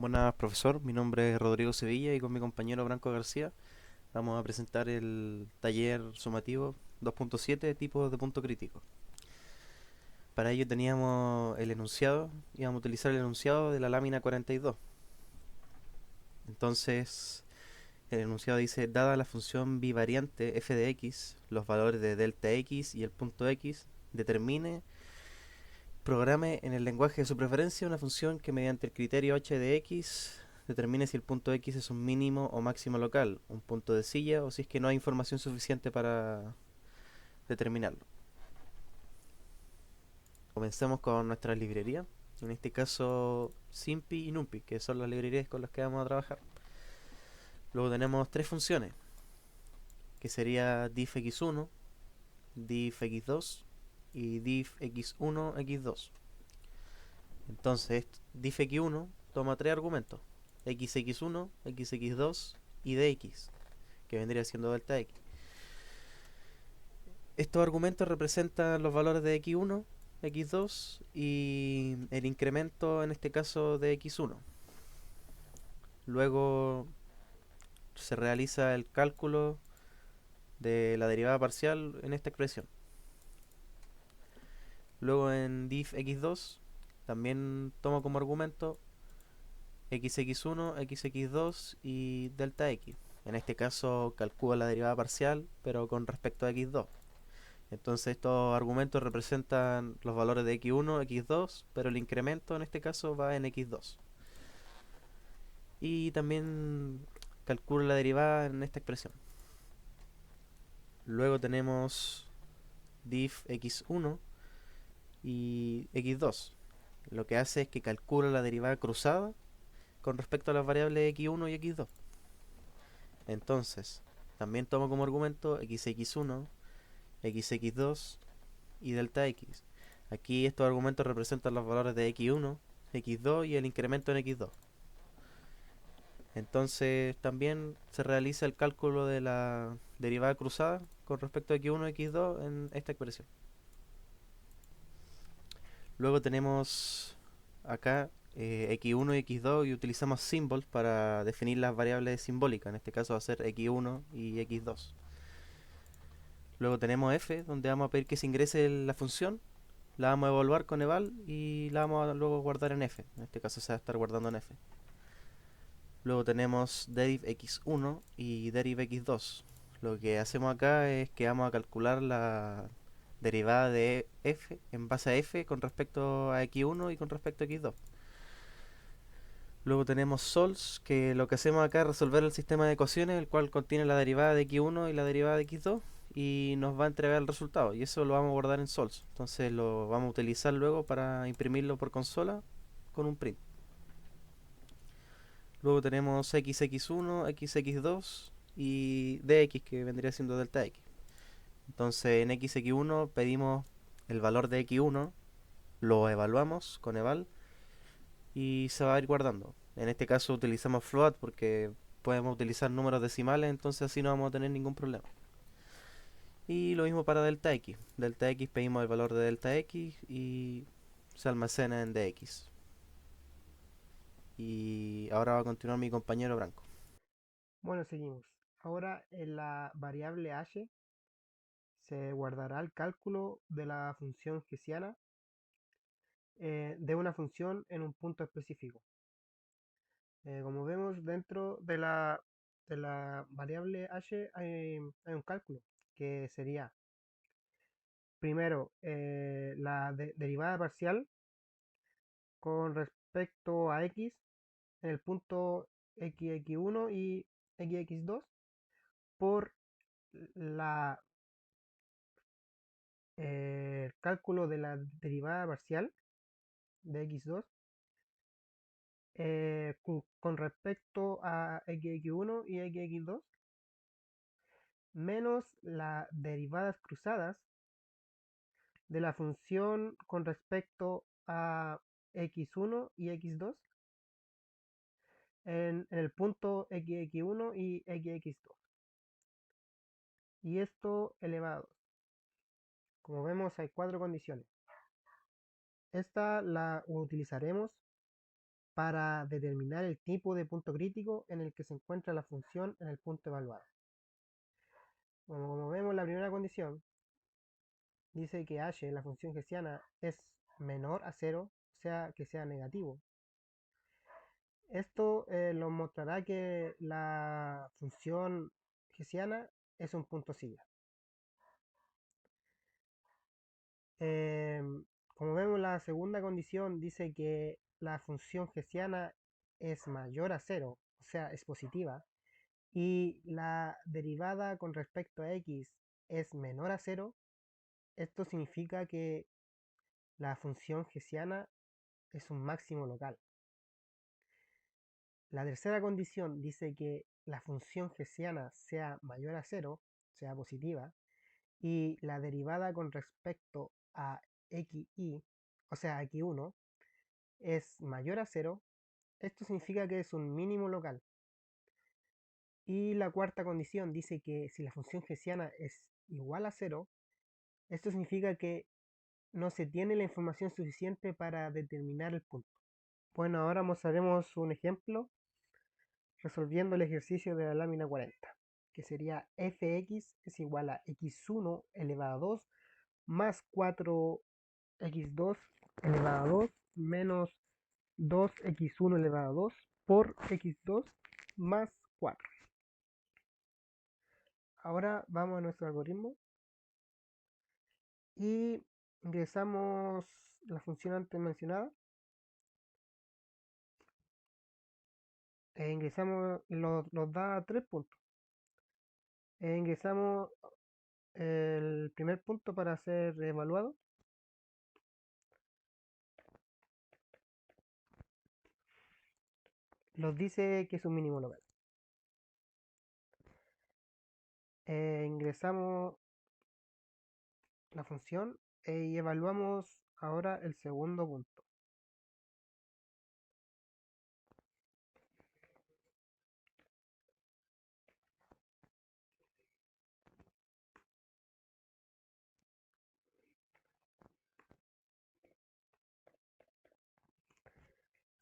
Buenas, profesor. Mi nombre es Rodrigo Sevilla y con mi compañero Branco García vamos a presentar el taller sumativo 2.7 tipos de punto crítico. Para ello teníamos el enunciado, íbamos a utilizar el enunciado de la lámina 42. Entonces, el enunciado dice, dada la función bivariante f de x, los valores de delta x y el punto x, determine, programe en el lenguaje de su preferencia una función que mediante el criterio h de x determine si el punto x es un mínimo o máximo local, un punto de silla o si es que no hay información suficiente para determinarlo. Comencemos con nuestra librería, en este caso SIMPy y NumPy, que son las librerías con las que vamos a trabajar. Luego tenemos tres funciones, que sería diffx1, diffx2 y diffx1x2. Entonces, diffx1 toma tres argumentos, xx1, xx2 y dx, que vendría siendo delta x. Estos argumentos representan los valores de x1, x2 y el incremento en este caso de x1. Luego se realiza el cálculo de la derivada parcial en esta expresión. Luego en diff x2 también tomo como argumento xx1, xx2 y delta x. En este caso calculo la derivada parcial, pero con respecto a x2. Entonces estos argumentos representan los valores de x1, x2, pero el incremento en este caso va en x2. Y también calculo la derivada en esta expresión. Luego tenemos diff x1 y x2. Lo que hace es que calcula la derivada cruzada con respecto a las variables x1 y x2. Entonces, también tomo como argumento xx1, xx2 y delta x. Aquí estos argumentos representan los valores de x1, x2 y el incremento en x2. Entonces también se realiza el cálculo de la derivada cruzada con respecto a x1 y x2 en esta expresión. Luego tenemos acá x1 y x2 y utilizamos symbols para definir las variables simbólicas. En este caso va a ser x1 y x2. Luego tenemos f, donde vamos a pedir que se ingrese la función, la vamos a evaluar con eval y la vamos a luego guardar en f. En este caso se va a estar guardando en f. Luego tenemos deriv x1 y deriv x2. Lo que hacemos acá es que vamos a calcular la derivada de f en base a f con respecto a x1 y con respecto a x2. Luego tenemos sols, que lo que hacemos acá es resolver el sistema de ecuaciones, el cual contiene la derivada de x1 y la derivada de x2, y nos va a entregar el resultado, y eso lo vamos a guardar en sols. Entonces lo vamos a utilizar luego para imprimirlo por consola con un print. Luego tenemos xx1, xx2 y dx, que vendría siendo delta x. Entonces en xx1 pedimos el valor de x1, lo evaluamos con eval y se va a ir guardando. En este caso utilizamos float porque podemos utilizar números decimales, entonces así no vamos a tener ningún problema. Y lo mismo para delta x. Delta x pedimos el valor de delta x y se almacena en dx. Y ahora va a continuar mi compañero Branco. Bueno, seguimos. Ahora en la variable h se guardará el cálculo de la función hessiana de una función en un punto específico. Como vemos, dentro de la variable h hay un cálculo que sería primero derivada parcial con respecto a x en el punto xx1 y xx2 por la el cálculo de la derivada parcial de x2 con respecto a xx1 y xx2 menos las derivadas cruzadas de la función con respecto a x1 y x2 en el punto xx1 y xx2. Y esto elevado. Como vemos hay cuatro condiciones. Esta la utilizaremos para determinar el tipo de punto crítico en el que se encuentra la función en el punto evaluado. Bueno, como vemos, la primera condición dice que h, la función hessiana, es menor a 0, o sea, que sea negativo. Esto nos mostrará que la función hessiana es un punto sigma. Como vemos, la segunda condición dice que la función hessiana es mayor a 0, o sea, es positiva, y la derivada con respecto a x es menor a 0. Esto significa que la función hessiana es un máximo local. La tercera condición dice que la función hessiana sea mayor a 0, sea positiva, y la derivada con respecto a xi, o sea, x1, es mayor a 0. Esto significa que es un mínimo local. Y la cuarta condición dice que si la función hessiana es igual a 0, esto significa que no se tiene la información suficiente para determinar el punto. Bueno, ahora mostraremos un ejemplo resolviendo el ejercicio de la lámina 40, que sería fx es igual a x1 elevado a 2 más 4x2 elevado a 2 menos 2x1 elevado a 2 por x2 más 4. Ahora vamos a nuestro algoritmo y ingresamos la función antes mencionada. Ingresamos, nos da 3 puntos. Ingresamos el primer punto para ser evaluado. Nos dice que es un mínimo local. Ingresamos la función y evaluamos ahora el segundo punto.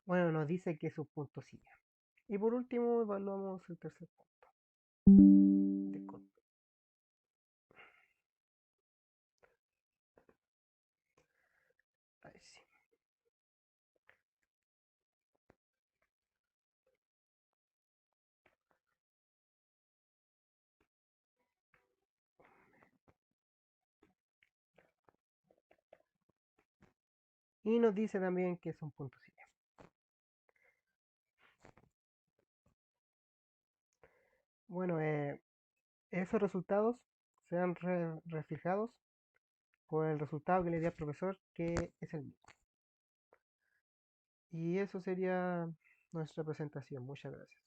Bueno, nos dice que es un punto silla. Y por último evaluamos el tercer punto. Disculpe. Ahí sí. Y nos dice también que es un punto silla. Bueno, esos resultados serán reflejados por el resultado que le di al profesor, que es el mismo. Y eso sería nuestra presentación. Muchas gracias.